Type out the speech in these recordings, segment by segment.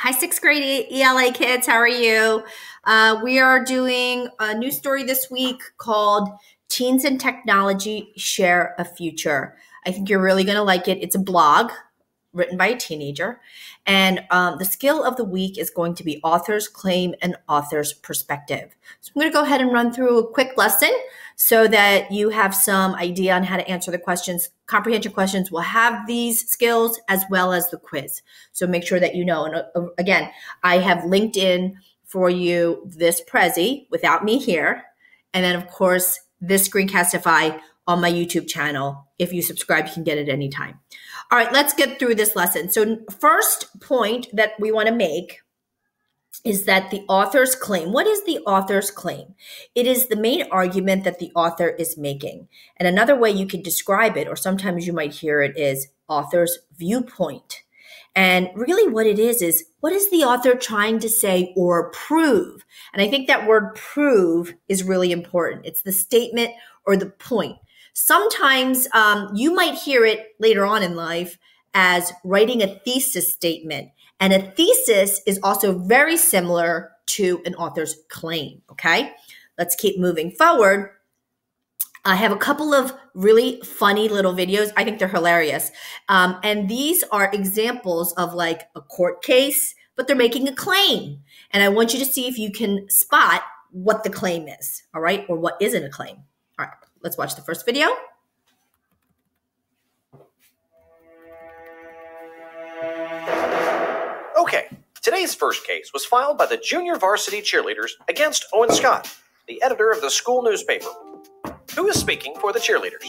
Hi, sixth grade ELA kids. How are you? We are doing a new story this week called Teens and Technology Share a Future. I think you're really going to like it. It's a blog written by a teenager. And the skill of the week is going to be author's claim and author's perspective. So I'm going to go ahead and run through a quick lesson so that you have some idea on how to answer the questions. Comprehension questions will have these skills as well as the quiz. So make sure that you know. And again, I have linked in for you this Prezi without me here. And then, of course, this Screencastify on my YouTube channel. If you subscribe, you can get it anytime. All right, let's get through this lesson. So first point that we want to make is that the author's claim. What is the author's claim? It is the main argument that the author is making. And another way you can describe it, or sometimes you might hear it, is author's viewpoint. And really what it is what is the author trying to say or prove? And I think that word prove is really important. It's the statement or the point. Sometimes you might hear it later on in life as writing a thesis statement. And a thesis is also very similar to an author's claim, okay? Let's keep moving forward. I have a couple of really funny little videos. I think they're hilarious. And these are examples of like a court case, but they're making a claim. And I want you to see if you can spot what the claim is, all right? Or what isn't a claim. All right, let's watch the first video. Okay, today's first case was filed by the junior varsity cheerleaders against Owen Scott, the editor of the school newspaper. Who is speaking for the cheerleaders?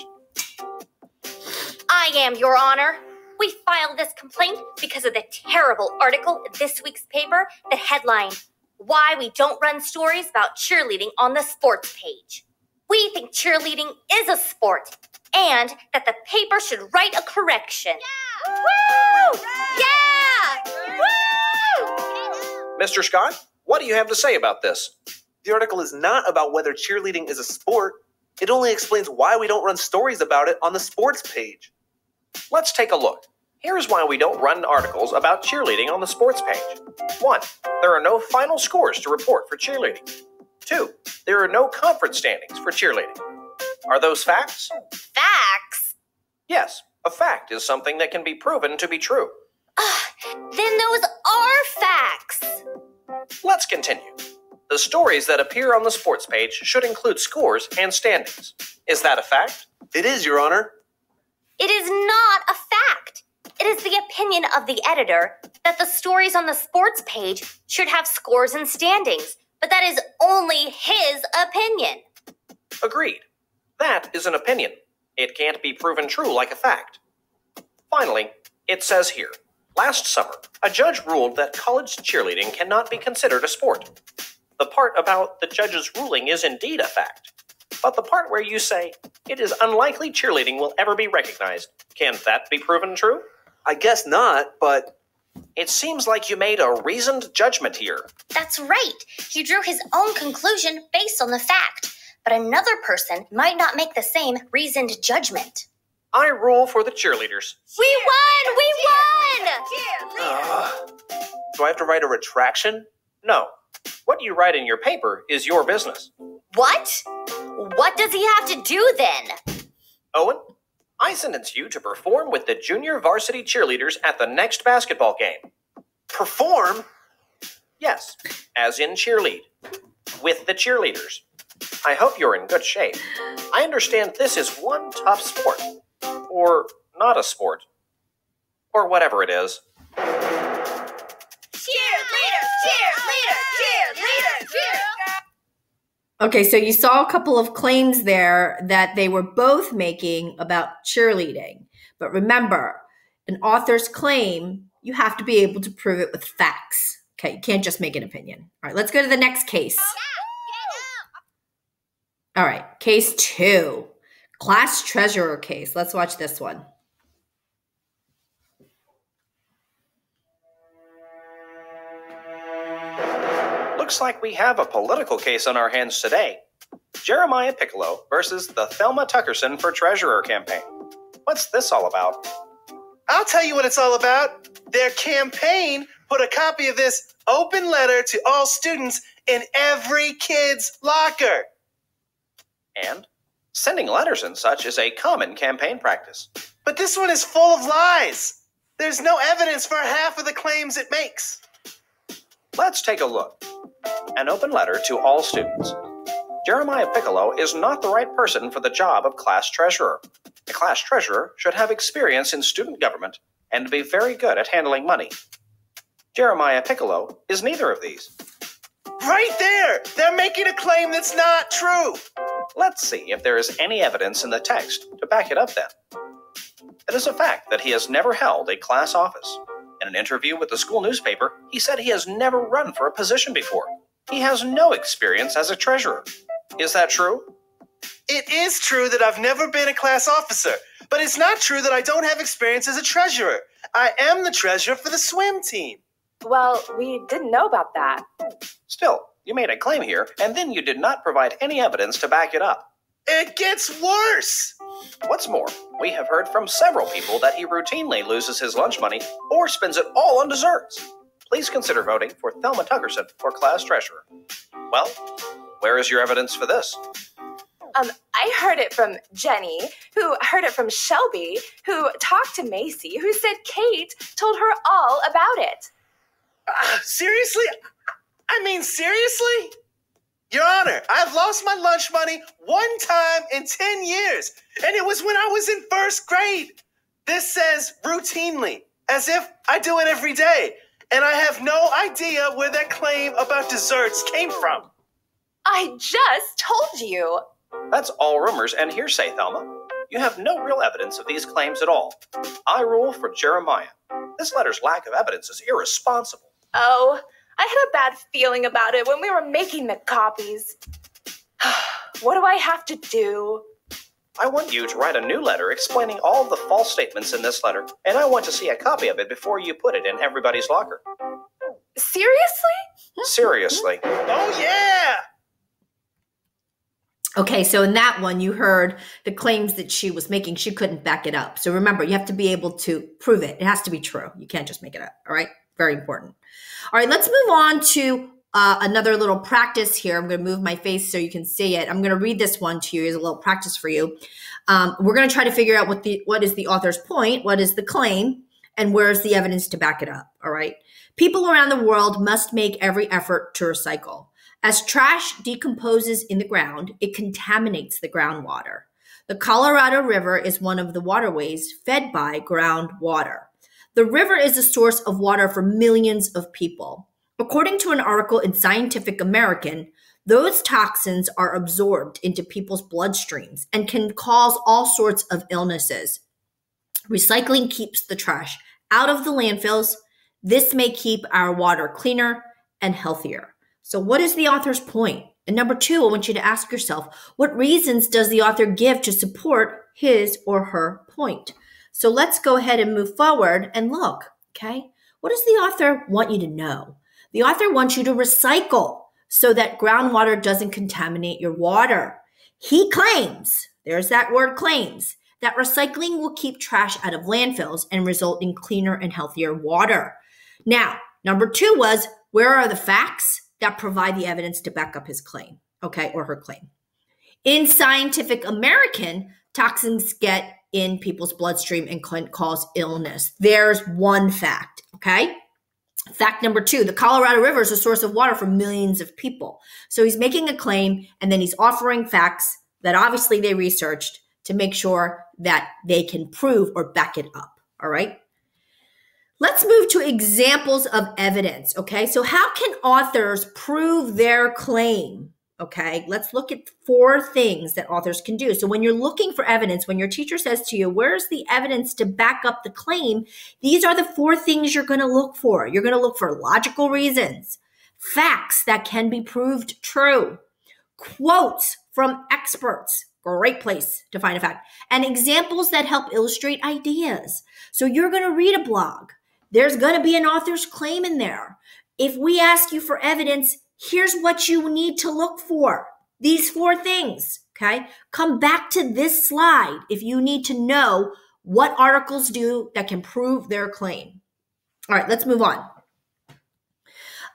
I am, Your Honor. We filed this complaint because of the terrible article in this week's paper that headlined, "Why We Don't Run Stories About Cheerleading on the Sports Page." We think cheerleading is a sport and that the paper should write a correction. Yeah! Woo! Yeah! Woo! Mr. Scott, what do you have to say about this? The article is not about whether cheerleading is a sport. It only explains why we don't run stories about it on the sports page. Let's take a look. Here's why we don't run articles about cheerleading on the sports page. 1. There are no final scores to report for cheerleading. 2. There are no conference standings for cheerleading. Are those facts? Facts? Yes, a fact is something that can be proven to be true. Then those are facts. Let's continue. The stories that appear on the sports page should include scores and standings. Is that a fact? It is, Your Honor. It is not a fact. It is the opinion of the editor that the stories on the sports page should have scores and standings, but that is only his opinion. Agreed. That is an opinion. It can't be proven true like a fact. Finally, it says here, last summer, a judge ruled that college cheerleading cannot be considered a sport. The part about the judge's ruling is indeed a fact. But the part where you say, it is unlikely cheerleading will ever be recognized, can that be proven true? I guess not, but It seems like you made a reasoned judgment here. That's right. He drew his own conclusion based on the fact, but another person might not make the same reasoned judgment. I rule for the cheerleaders. We won! We won! do I have to write a retraction? No. What you write in your paper is your business. What? What does he have to do then? Owen, I sentence you to perform with the junior varsity cheerleaders at the next basketball game. Perform? Yes, as in cheerlead. With the cheerleaders. I hope you're in good shape. I understand this is one tough sport. Or not a sport. Or whatever it is. Okay, so you saw a couple of claims there that they were both making about cheerleading. But remember, an author's claim, you have to be able to prove it with facts. Okay, you can't just make an opinion. All right, let's go to the next case. All right, case 2, class treasurer case. Let's watch this one. Looks like we have a political case on our hands today. Jeremiah Piccolo versus the Thelma Tuckerson for Treasurer campaign. What's this all about? I'll tell you what it's all about. Their campaign put a copy of this open letter to all students in every kid's locker. And sending letters and such is a common campaign practice. But this one is full of lies. There's no evidence for half of the claims it makes. Let's take a look. An open letter to all students. Jeremiah Piccolo is not the right person for the job of class treasurer. A class treasurer should have experience in student government and be very good at handling money. Jeremiah Piccolo is neither of these. Right there! They're making a claim that's not true. Let's see if there is any evidence in the text to back it up then. It is a fact that he has never held a class office. In an interview with the school newspaper, he said he has never run for a position before. He has no experience as a treasurer. Is that true? It is true that I've never been a class officer, but it's not true that I don't have experience as a treasurer. I am the treasurer for the swim team. Well, we didn't know about that. Still, you made a claim here, and then you did not provide any evidence to back it up. It gets worse. What's more, we have heard from several people that he routinely loses his lunch money or spends it all on desserts. Please consider voting for Thelma Tuggerson for class treasurer. Well, where is your evidence for this? I heard it from Jenny, who heard it from Shelby, who talked to Macy, who said Kate told her all about it. Seriously? I mean, seriously? Your Honor, I've lost my lunch money one time in 10 years, and it was when I was in first grade. This says routinely, as if I do it every day, and I have no idea where that claim about desserts came from. I just told you. That's all rumors and hearsay, Thelma. You have no real evidence of these claims at all. I rule for Jeremiah. This letter's lack of evidence is irresponsible. Oh, I had a bad feeling about it when we were making the copies. What do I have to do? I want you to write a new letter explaining all of the false statements in this letter, and I want to see a copy of it before you put it in everybody's locker. Seriously? Seriously. Oh, yeah! Okay, so in that one, you heard the claims that she was making. She couldn't back it up. So remember, you have to be able to prove it. It has to be true. You can't just make it up, all right? Very important. All right, let's move on to another little practice here. I'm going to move my face so you can see it. I'm going to read this one to you as a little practice for you. We're going to try to figure out what is the author's point, what is the claim, and where is the evidence to back it up, all right? People around the world must make every effort to recycle. As trash decomposes in the ground, it contaminates the groundwater. The Colorado River is one of the waterways fed by groundwater. The river is a source of water for millions of people. According to an article in Scientific American, those toxins are absorbed into people's bloodstreams and can cause all sorts of illnesses. Recycling keeps the trash out of the landfills. This may keep our water cleaner and healthier. So what is the author's point? And number two, I want you to ask yourself, what reasons does the author give to support his or her point? So let's go ahead and move forward and look, okay? What does the author want you to know? The author wants you to recycle so that groundwater doesn't contaminate your water. He claims, there's that word claims, that recycling will keep trash out of landfills and result in cleaner and healthier water. Now, number two was, where are the facts that provide the evidence to back up his claim, okay, or her claim? In Scientific American, toxins get in people's bloodstream and can cause illness. There's one fact, okay? Fact number two, the Colorado River is a source of water for millions of people. So he's making a claim, and then he's offering facts that obviously they researched to make sure that they can prove or back it up, all right? Let's move to examples of evidence, okay? So how can authors prove their claim, okay? Let's look at 4 things that authors can do. So when you're looking for evidence, when your teacher says to you, where's the evidence to back up the claim? These are the 4 things you're going to look for. You're going to look for logical reasons, facts that can be proved true, quotes from experts, great place to find a fact, and examples that help illustrate ideas. So you're going to read a blog. There's going to be an author's claim in there. If we ask you for evidence, here's what you need to look for. These 4 things, okay? Come back to this slide if you need to know what articles do that can prove their claim. All right, let's move on.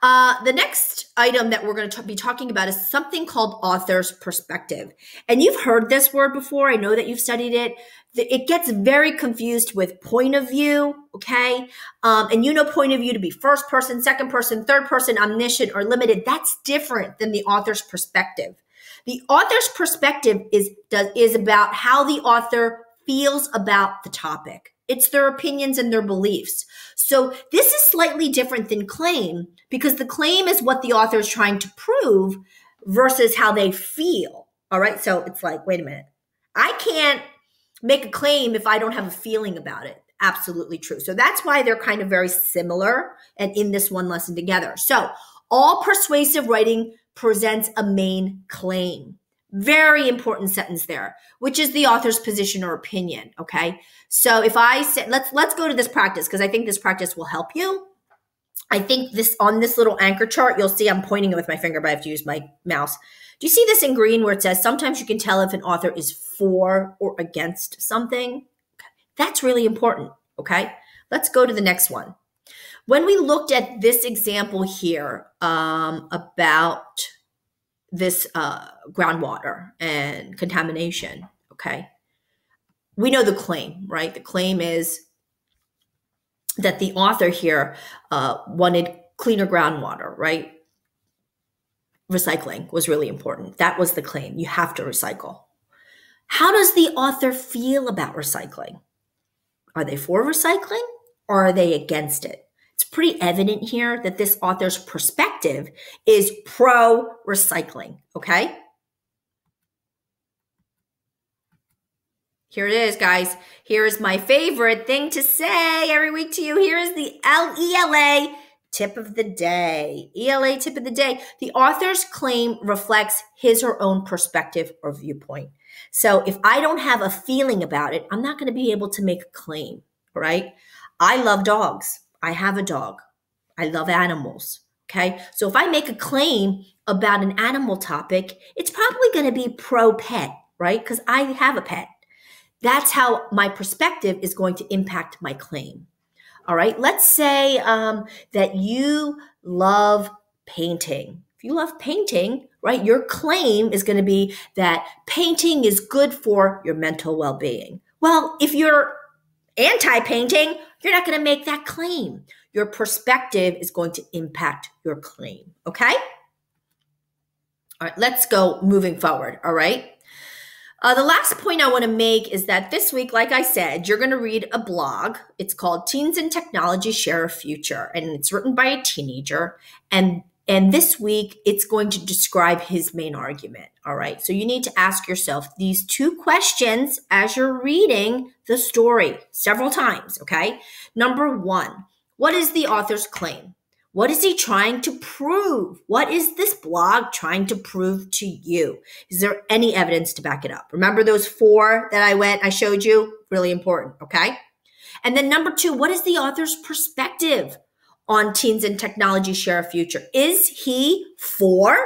The next item that we're going to be talking about is something called author's perspective. And you've heard this word before. I know that you've studied it. It gets very confused with point of view, okay? And you know point of view to be first person, second person, third person, omniscient, or limited. That's different than the author's perspective. The author's perspective is about how the author feels about the topic. It's their opinions and their beliefs. So this is slightly different than claim, because the claim is what the author is trying to prove versus how they feel. All right. So it's like, wait a minute. I can't make a claim if I don't have a feeling about it. Absolutely true. So that's why they're kind of very similar and in this one lesson together. So all persuasive writing presents a main claim. Very important sentence there, which is the author's position or opinion. Okay. So if I say, let's go to this practice, because I think this practice will help you. I think on this little anchor chart, you'll see I'm pointing it with my finger, but I have to use my mouse. Do you see this in green where it says sometimes you can tell if an author is for or against something? That's really important. Okay. Let's go to the next one. When we looked at this example here about this groundwater and contamination, okay, we know the claim, right? The claim is that the author here wanted cleaner groundwater, right? Recycling was really important. That was the claim. You have to recycle. How does the author feel about recycling? Are they for recycling or are they against it? It's pretty evident here that this author's perspective is pro-recycling, okay? Here it is, guys. Here is my favorite thing to say every week to you. Here is the ELA tip of the day. ELA tip of the day. The author's claim reflects his or her own perspective or viewpoint. So if I don't have a feeling about it, I'm not going to be able to make a claim, right? I love dogs. I have a dog. I love animals, okay? So if I make a claim about an animal topic, it's probably going to be pro-pet, right? Because I have a pet. That's how my perspective is going to impact my claim. All right, let's say that you love painting. If you love painting, right, your claim is going to be that painting is good for your mental well-being. Well, if you're anti-painting, you're not going to make that claim. Your perspective is going to impact your claim, okay? All right, let's go moving forward, all right? The last point I want to make is that this week, like I said, you're going to read a blog. It's called Teens and Technology Share a Future, and it's written by a teenager. And this week, it's going to describe his main argument, all right? So you need to ask yourself these two questions as you're reading the story several times, okay? Number one, what is the author's claim? What is he trying to prove? What is this blog trying to prove to you? Is there any evidence to back it up? Remember those 4 that I showed you? Really important, okay? And then number 2, what is the author's perspective on Teens and Technology Share a Future? Is he for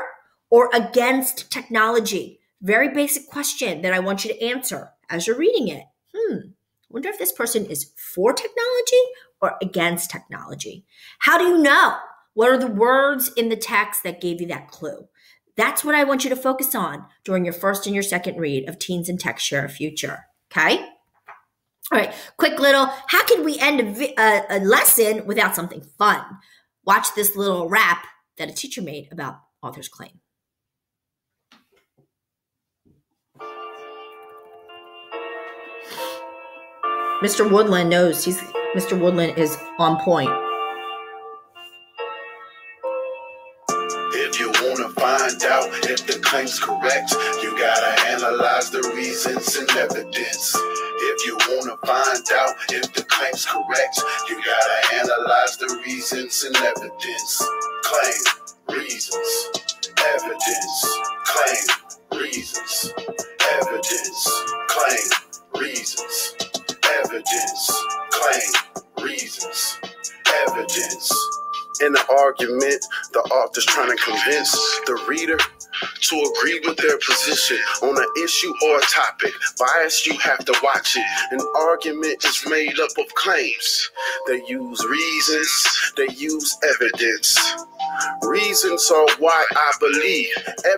or against technology? Very basic question that I want you to answer as you're reading it. I wonder if this person is for technology or against technology. How do you know? What are the words in the text that gave you that clue? That's what I want you to focus on during your first and your second read of Teens and Tech Share a Future, okay? All right, quick little, how can we end a lesson without something fun? Watch this little rap that a teacher made about author's claim. Mr. Woodland knows Mr. Woodland is on point. If you want to find out if the claim's correct, you gotta analyze the reasons and evidence. If you want to find out if the claim's correct, you gotta analyze the reasons and evidence. Claim, reasons, evidence. Claim, reasons, evidence. Claim, reasons, evidence. Claim, reasons, evidence. In the argument, the author's trying to convince the reader to agree with their position on an issue or a topic. Bias, you have to watch it. An argument is made up of claims. They use reasons, they use evidence. Reasons are why I believe.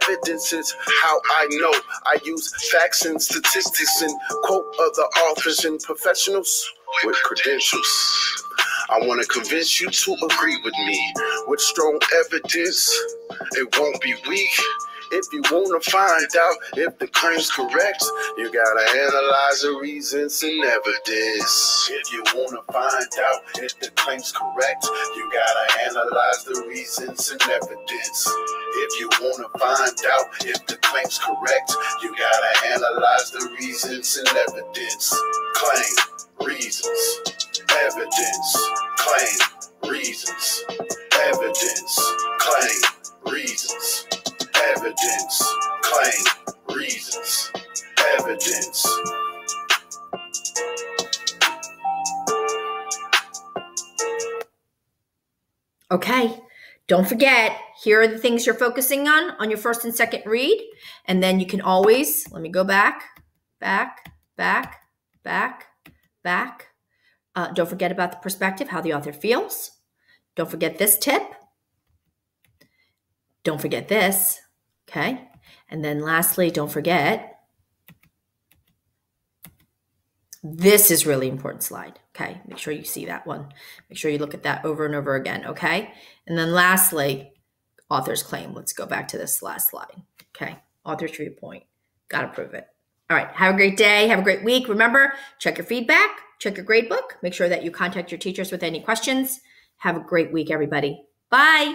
Evidence is how I know. I use facts and statistics and quote other authors and professionals with credentials. I want to convince you to agree with me with strong evidence. It won't be weak. If you want to find out if the claim's correct, you gotta analyze the reasons and evidence. If you want to find out if the claim's correct, you gotta analyze the reasons and evidence. If you want to find out if the claim's correct, you gotta analyze the reasons and evidence. Claim, reasons, evidence. Claim, reasons, evidence. Claim, reasons. Evidence, claim, reasons, evidence. Okay, don't forget, here are the things you're focusing on your first and second read. And then you can always, let me go back. Don't forget about the perspective, how the author feels. Don't forget this tip. Don't forget this. Okay. And then lastly, don't forget, this is really important slide. Okay. Make sure you see that one. Make sure you look at that over and over again. Okay. And then lastly, author's claim. Let's go back to this last slide. Okay. Author's viewpoint. Got to prove it. All right. Have a great day. Have a great week. Remember, check your feedback, check your grade book. Make sure that you contact your teachers with any questions. Have a great week, everybody. Bye.